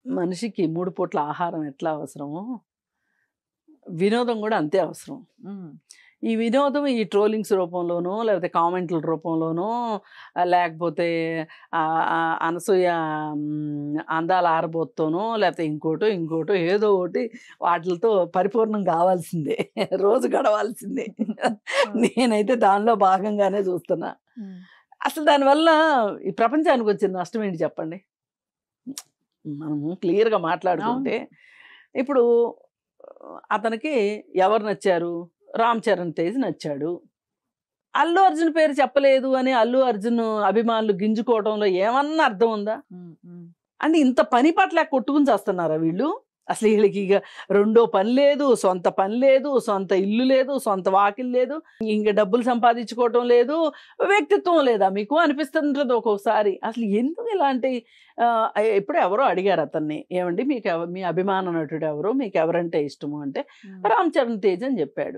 మనిషికి 3 పూట్ల ఆహారం ఎట్లా అవసరమో, వినోదం గూడా అంతే అవసరం. హ్మ్. ఈ వినోదం ఈ ట్రోలింగ్స్ రూపంలోనో, లేకపోతే కామెంట్‌ల రూపంలోనో, లేకపోతే అనసూయ అందాల ఆరబోత్తోనో, లేకపోతే ఇంకోటో, ఇంకోటో ఏదో ఒకటి వాటిలతో పరిపూర్ణం కావాల్సిందే. రోజు గడవాల్సిందే. నేనైతే దానిలో భాగంగానే చూస్తున్నా. హ్మ్. అసలు దానివల్ల ఈ ప్రపంచానికి వచ్చిన నష్టం ఏంటి చెప్పండి? మనము క్లియర్‌గా అవును. మాట్లాడుకుంటే, ఇప్పుడు అతనికి ఎవరు నచ్చారు? 'రామ్ చరణ్ తేజ్' నచ్చాడు. 'అల్లు అర్జున్' పేరు చెప్పలేదు అని 'అల్లు అర్జున్' అభిమానులు గింజుకోవడంలో ఏమన్నా అర్థం ఉందా? హ్మ్. హ్మ్. అంటే ఇంత పని పట్ల కొట్టుకుని చేస్తున్నారా వీళ్ళు? అసలు వీళ్ళకి ఇక రెండో పని లేదు, సొంత పని లేదు, సొంత ఇల్లు లేదు, సొంత వాకిలు లేదు, ఇంక డబ్బులు సంపాదించుకోవటం లేదు, వ్యక్తిత్వం లేదా మీకు అనిపిస్తుంటది ఒక్కొక్కసారి. అసలు ఎందుకు ఇలాంటి ఎప్పుడో ఎవరో అడిగారు అతన్ని, ఏమండి మీకు మీ అభిమాన నటుడు ఎవరు? మీకు ఎవరంటే ఇష్టము అంటే హ్మ్. 'రామ్ చరణ్ తేజ్' అని చెప్పాడు.